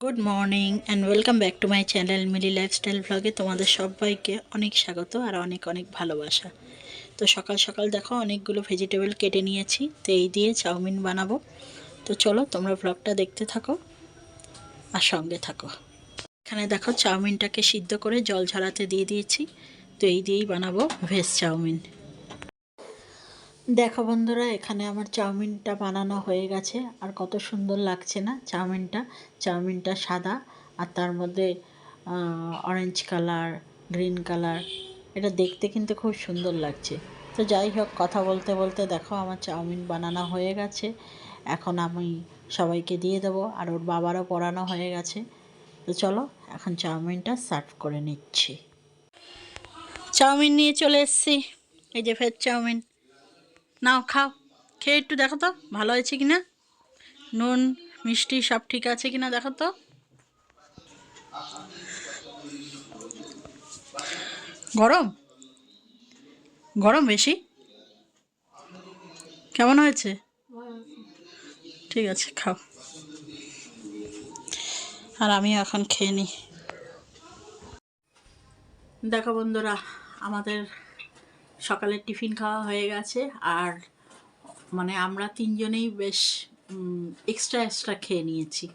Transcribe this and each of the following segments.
Good morning and welcome back to my channel Mili lifestyle ব্লগে তোমাদের সবাইকে অনেক স্বাগত আর অনেক অনেক ভালোবাসা। তো সকাল সকাল দেখো অনেকগুলো ভেজিটেবল কেটে নিয়েছি, তো এই দিয়ে চাউমিন বানাবো। তো চলো তোমরা ব্লগটা দেখতে থাকো আর সঙ্গে থাকো। এখানে দেখো চাউমিনটাকে সিদ্ধ করে জল ঝরাতে দিয়ে দিয়েছি, তো এই দিয়েই বানাবো ভেজ চাউমিন। দেখো বন্ধুরা, এখানে আমার চাউমিনটা বানানো হয়ে গেছে আর কত সুন্দর লাগছে না চাউমিনটা সাদা আর তার মধ্যে অরেঞ্জ কালার, গ্রিন কালার, এটা দেখতে কিন্তু খুব সুন্দর লাগছে। তো যাই হোক, কথা বলতে বলতে দেখো আমার চাউমিন বানানো হয়ে গেছে। এখন আমি সবাইকে দিয়ে দেবো আর ওর বাবারও পড়ানো হয়ে গেছে। তো চলো এখন চাউমিনটা সার্ভ করে নিচ্ছি। চাউমিন নিয়ে চলে এসেছি, এই যে ভেজ চাউমিন। নাও খাও, খেয়ে একটু দেখো তো ভালো হয়েছে কিনা, নুন মিষ্টি সব ঠিক আছে কিনা দেখো তো। গরম গরম বেশি, কেমন হয়েছে? ঠিক আছে, খাও। আর আমি এখন খেয়ে নিই। দেখো বন্ধুরা, আমাদের সকালের টিফিন খাওয়া হয়ে গেছে আর আমরা তিনজনেই বেশ এক্সট্রা খেয়ে নিয়েছি,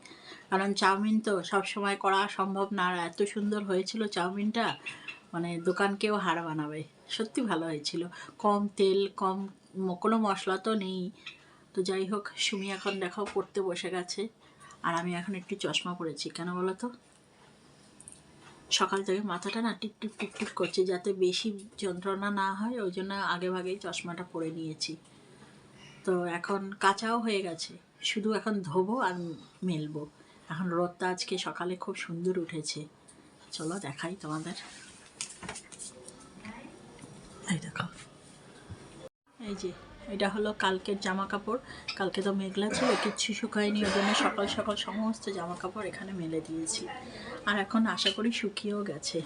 কারণ চাউমিন তো সব সময় করা সম্ভব না। আর এত সুন্দর হয়েছিল চাউমিনটা, দোকানকেও হার বানাবে। সত্যি ভালো হয়েছিল, কম তেল, কম কোনো মশলা তো নেই। তো যাই হোক, সুমি এখন দেখো পড়তে বসে গেছে আর আমি এখন একটু চশমা পরেছি। কেন বলো তো, সকাল থেকে মাথাটা না টিপ টিপ টিপ টিপ করছে, যাতে বেশি যন্ত্রণা না হয়, ওই জন্য আগে ভাগেই চশমাটা পরে নিয়েছি। তো এখন কাঁচাও হয়ে গেছে, শুধু এখন ধোবো আর মেলবো। এখন রোদটা আজকে সকালে খুব সুন্দর উঠেছে, চলো দেখাই তোমাদের। এই দেখো, এই যে এটা হলো কালকের জামা কাপড়। কালকে তো মেঘলা ছিল, কিচ্ছু শুকায়নি, ওই জন্য সকাল সকাল সমস্ত জামা কাপড় এখানে মেলে দিয়েছি। আর এখন আশা করি শুকিয়েও গেছে।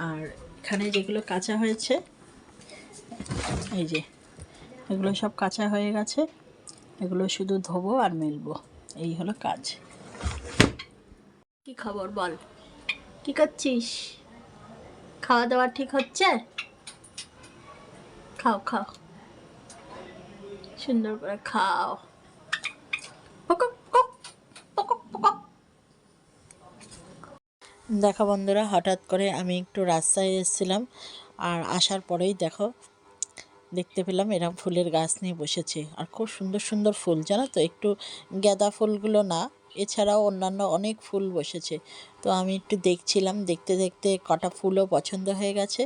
আর এখানে যেগুলো কাঁচা হয়েছে, এই যে এগুলো সব কাঁচা হয়ে গেছে, এগুলো শুধু ধোবো আর মেলবো, এই হলো কাজ। কি খবর বল, কি করছিস? খাওয়া দাওয়া ঠিক হচ্ছে? খাও খাও, সুন্দর করে খাও। দেখো বন্ধুরা, হঠাৎ করে আমি একটু রাস্তায় এসেছিলাম আর আসার পরেই দেখো দেখতে পেলাম এরা ফুলের গাছ নিয়ে বসেছে আর খুব সুন্দর সুন্দর ফুল, জানো তো, একটু গাঁদা ফুলগুলো না, এছাড়াও অন্যান্য অনেক ফুল বসেছে। তো আমি একটু দেখছিলাম, দেখতে দেখতে কটা ফুলও পছন্দ হয়ে গেছে,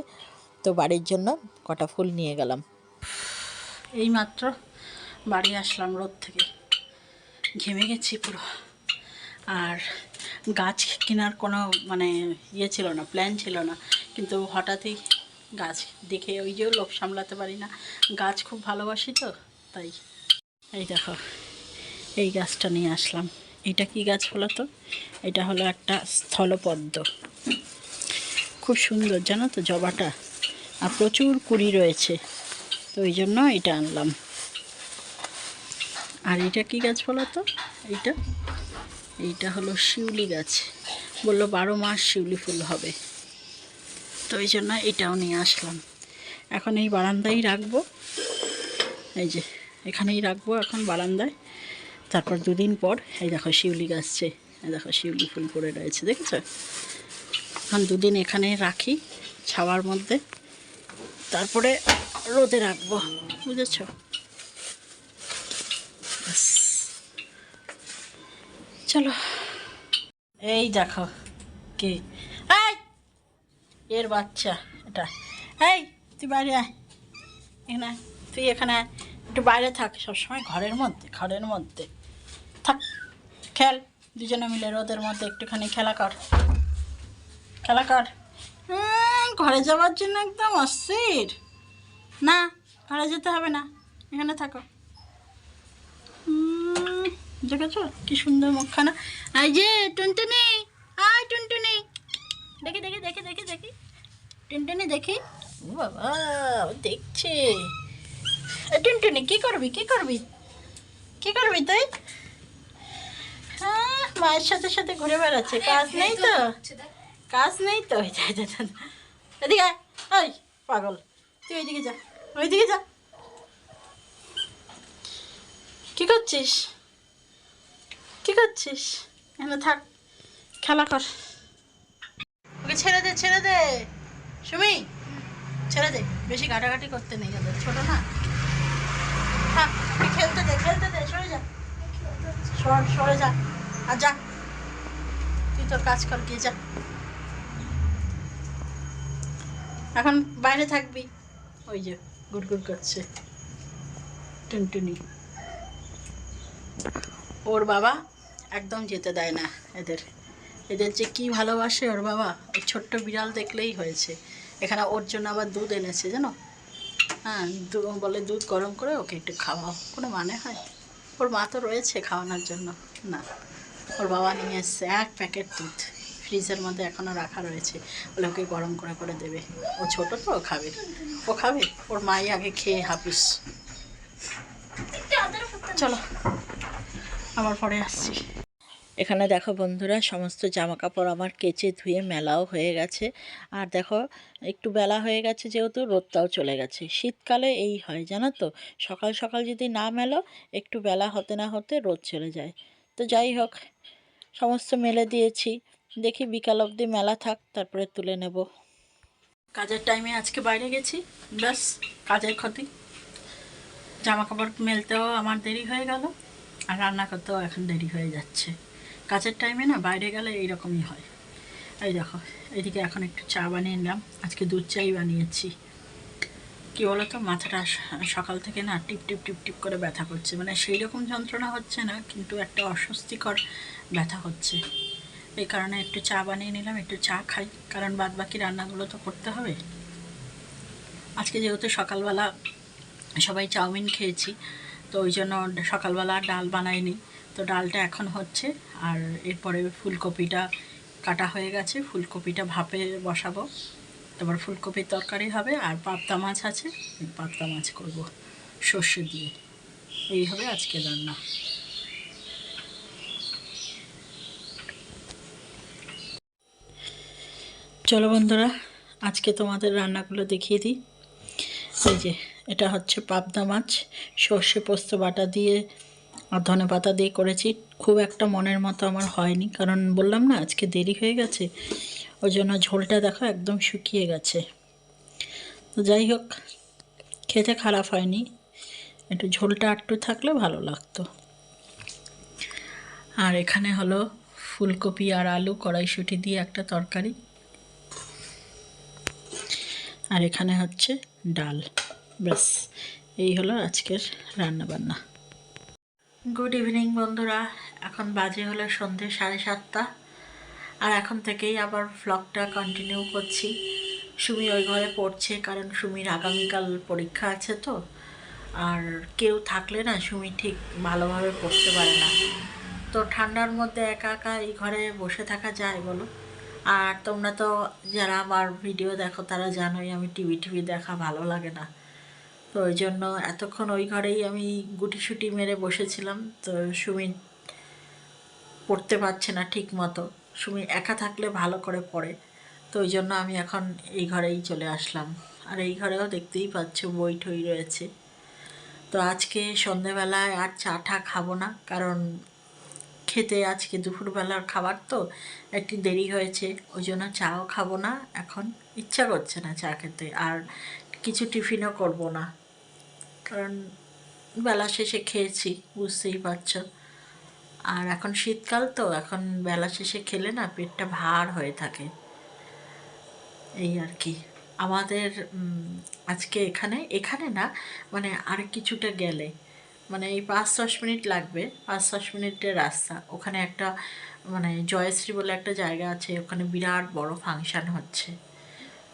তো বাড়ির জন্য কটা ফুল নিয়ে গেলাম। এই মাত্র বাড়ি আসলাম রোদ থেকে, ঘেমে গেছি পুরো। আর গাছ কেনার কোনো ইয়ে ছিল না, প্ল্যান ছিল না, কিন্তু হঠাৎই গাছ দেখে ওই যে লোভ সামলাতে পারি না, গাছ খুব ভালোবাসি তো তাই। এই দেখো, এই গাছটা নিয়ে আসলাম। এটা কি গাছ বলো তো? এটা হলো একটা স্থলপদ্ম, খুব সুন্দর জানো তো জবাটা, আর প্রচুর কুড়ি রয়েছে, তো ওই জন্য এটা আনলাম। আর এটা কি গাছ বলো তো? এইটা হলো শিউলি গাছ, বললো 12 মাস শিউলি ফুল হবে, তো এই জন্য এটাও নিয়ে আসলাম। এখন এই বারান্দায় রাখবো, এই যে এখানেই রাখবো এখন বারান্দায়। তারপর 2 দিন পর এই দেখো শিউলি গাছছে, এই দেখো শিউলি ফুল পড়ে রয়েছে, দেখেছ? এখন 2 দিন এখানে রাখি ছাওয়ার মধ্যে, তারপরে রোদে রাখবো, বুঝেছ? চলো, এই দেখো কি, এর বাচ্চা এটা। এই তুই বাইরে আয়, এখানে তুই এখানে একটু বাইরে থাক, সবসময় ঘরের মধ্যে থাক, খেল, দুজনে মিলে রোদের মধ্যে একটুখানি খেলা কর। ঘরে যাওয়ার জন্য একদম অস্থির, না ঘরে যেতে হবে না, এখানে থাকো। দেখেছো কি সুন্দর মুখখানা? এই যে টুনটুনি, আয় টুনটুনি, দেখি দেখি দেখি দেখি দেখি টুনটুনি দেখি। ও বাবা, দেখছে। টুনটুনি কি করবি তুই? মায়ের সাথে সাথে ঘুরে বেড়াচ্ছে, কাজ নেই তো, কাজ নেই তো। এদিকে আয়, ওই পাগল, তুই ওইদিকে যা, ওইদিকে যা। কি করছিস, কি করছিস? এখানে থাক, খেলা কর। ওকে ছেড়ে দে, ছেড়ে দে সুমি, ছেড়ে দে। বেশি ঘাটাঘাটি করতে নেই, ওদের ছোট না। থাক, ওকে খেলতে দে, খেলতে দে, সরে যা, সরে যা। আর যা, তুই তোর কাজ কর, গিয়ে যা। এখন বাইরে থাকবি। ওই যে গুড়গুড় করছে টুনটুনি। ওর বাবা একদম যেতে দেয় না এদের, এদের যে কি ভালোবাসে ওর বাবা। ওই ছোট্ট বিড়াল দেখলেই হয়েছে। এখানে ওর জন্য আবার দুধ এনেছে জানো। হ্যাঁ, বলে দুধ গরম করে ওকে একটু খাওয়াও। কোনো মানে হয়? ওর মা তো রয়েছে খাওয়ানোর জন্য। না, ওর বাবা নিয়ে এসছে 1 প্যাকেট দুধ, ফ্রিজের মধ্যে এখনও রাখা রয়েছে। বলে ওকে গরম করে করে দেবে। ও ছোটো তো, ও খাবে, ও খাবে। ওর মাই আগে খেয়ে হাফিস। চলো, আবার পরে আসছি। এখানে দেখো বন্ধুরা, সমস্ত জামা কাপড় আমার কেচে ধুয়ে মেলাও হয়ে গেছে। আর দেখো, একটু বেলা হয়ে গেছে যেহেতু, রোদটাও চলে গেছে। শীতকালে এই হয় জানো তো, সকাল সকাল যদি না মেলো, একটু বেলা হতে না হতে রোদ চলে যায়। তো যাই হোক, সমস্ত মেলে দিয়েছি। দেখি বিকাল অবধি মেলা থাক, তারপরে তুলে নেব। কাজের টাইমে আজকে বাইরে গেছি, ব্যাস কাজের ক্ষতি। জামা কাপড় মেলতেও আমার দেরি হয়ে গেল, আর রান্না করতেও এখন দেরি হয়ে যাচ্ছে। কাজের টাইমে না বাইরে গেলে এইরকমই হয়। এই দেখো, এদিকে এখন একটু চা বানিয়ে নিলাম। আজকে দুধ চাই বানিয়েছি। কী বলো তো, মাথাটা সকাল থেকে না টিপ টিপ টিপ টিপ করে ব্যথা করছে। মানে সেই রকম যন্ত্রণা হচ্ছে না, কিন্তু একটা অস্বস্তিকর ব্যথা হচ্ছে। এই কারণে একটু চা বানিয়ে নিলাম, একটু চা খাই, কারণ বাদ বাকি রান্নাগুলো তো করতে হবে। আজকে যেহেতু সকালবেলা সবাই চাউমিন খেয়েছি, তো ওই জন্য সকালবেলা ডাল বানাইনি। তো ডালটা এখন হচ্ছে, আর এরপরে ফুলকপিটা কাটা হয়ে গেছে, ফুলকপিটা ভাপে বসাবো। তারপর ফুলকপির তরকারি হবে, আর পাবদা মাছ আছে, পাবদা মাছ করবো সর্ষে দিয়ে। এই হবে আজকে রান্না। চলো বন্ধুরা, আজকে তোমাদের রান্নাগুলো দেখিয়ে দিই। এই যে, এটা হচ্ছে পাবদা মাছ, সর্ষে পোস্ত বাটা দিয়ে আর ধনে পাতা দিয়ে করেছি। খুব একটা মনের মতো আমার হয়নি, কারণ বললাম না আজকে দেরি হয়ে গেছে, ওই জন্য ঝোলটা দেখো একদম শুকিয়ে গেছে। তো যাই হোক, খেতে খারাপ হয়নি, একটু ঝোলটা একটু থাকলে ভালো লাগতো। আর এখানে হলো ফুলকপি আর আলু কড়াইশুঁটি দিয়ে একটা তরকারি। আর এখানে হচ্ছে ডাল। ব্যাস, এই হলো আজকের রান্নাবান্না। গুড ইভিনিং বন্ধুরা, এখন বাজে হলো সন্ধে 7:30। আর এখন থেকেই আবার ভ্লগটা কন্টিনিউ করছি। সুমি ওই ঘরে পড়ছে, কারণ সুমির আগামীকাল পরীক্ষা আছে তো। আর কেউ থাকলে না সুমি ঠিক ভালোভাবে পড়তে পারে না। তো ঠান্ডার মধ্যে একা একা এই ঘরে বসে থাকা যায় বলো? আর তোমরা তো যারা আমার ভিডিও দেখো তারা জানোই আমি টিভি দেখা ভালো লাগে না। তো ওই জন্য এতক্ষণ ওই ঘরেই আমি গুটিসুটি মেরে বসেছিলাম। তো সুমি পড়তে পারছে না ঠিক মতো, সুমি একা থাকলে ভালো করে পড়ে। তো ওই জন্য আমি এখন এই ঘরেই চলে আসলাম। আর এই ঘরেও দেখতেই পাচ্ছ বই ঠই রয়েছে। তো আজকে সন্ধেবেলায় আর চা টা খাবো না, কারণ খেতে আজকে দুপুরবেলার খাবার তো একটু দেরি হয়েছে, ওই জন্য চাও খাবো না। এখন ইচ্ছা করছে না চা খেতে, আর কিছু টিফিনও করব না, কারণ বেলা শেষে খেয়েছি, বুঝতেই পারছো। আর এখন শীতকাল তো, এখন বেলা শেষে খেলে না পেটটা ভার হয়ে থাকে, এই আর কি। আমাদের আজকে এখানে এখানে না, মানে আর কিছুটা গেলে, মানে এই 5-10 মিনিট লাগবে, 5-10 মিনিটের রাস্তা। ওখানে একটা মানে জয়শ্রী বলে একটা জায়গা আছে, ওখানে বিরাট বড় ফাংশান হচ্ছে।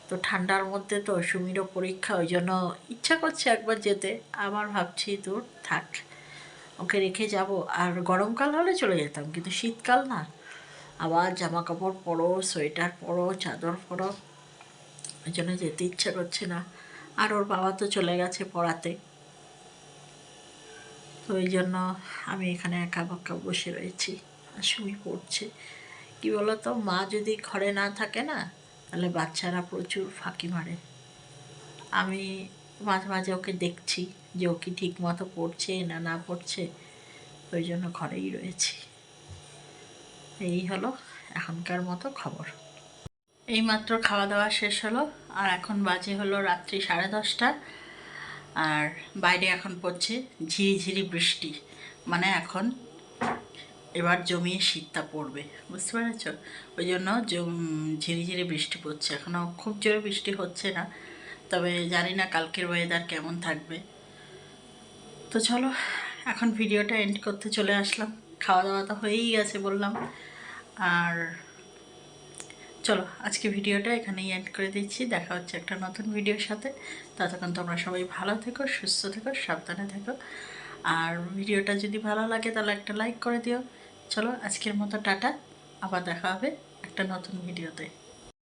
তো ঠান্ডার মধ্যে তো সুমিরও পরীক্ষা, ওই জন্য ইচ্ছা করছে একবার যেতে। আবার ভাবছি দূর থাক, ওকে রেখে যাব। আর গরমকাল হলে চলে যেতাম, কিন্তু শীতকাল না, আবার জামা কাপড় পরো, সোয়েটার পরো, চাদর পরো, ওই জন্য যেতে ইচ্ছা করছে না। আর ওর বাবা তো চলে গেছে পড়াতে, তো ওই জন্য আমি এখানে একা বসে রয়েছি। আর শুয়ে পড়ছে। কী বলো তো, মা যদি ঘরে না থাকে না, তাহলে বাচ্চারা প্রচুর ফাঁকি মারে। আমি মাঝে মাঝে ওকে দেখছি যে ও কি ঠিক মতো পড়ছে না না পড়ছে, ওই জন্য ঘরেই রয়েছি। এই হলো এখনকার মতো খবর। এইমাত্র খাওয়া দাওয়া শেষ হলো, আর এখন বাজে হলো রাত্রি 10:30। আর বাইরে এখন পড়ছে ঝিরিঝিরি বৃষ্টি, মানে এখন এবার জমিয়ে শীতটা পড়বে, বুঝতে পেরেছ? ওই জন্য ঝিরিঝিরি বৃষ্টি পড়ছে। এখনও খুব জোরে বৃষ্টি হচ্ছে না, তবে জানি না কালকের ওয়েদার কেমন থাকবে। তো চলো, এখন ভিডিওটা এন্ড করতে চলে আসলাম। খাওয়া দাওয়া তো হয়েই গেছে বললাম। আর চলো, আজকে ভিডিওটা এখানেই এন্ড করে দিচ্ছি। দেখা হচ্ছে একটা নতুন ভিডিওর সাথে। ততক্ষণ তোমরা সবাই ভালো থেকো, সুস্থ থেকো, সাবধানে থেকো। আর ভিডিওটা যদি ভালো লাগে তাহলে একটা লাইক করে দিও। চলো, আজকের মতো টাটা। আবার দেখা হবে একটা নতুন ভিডিওতে।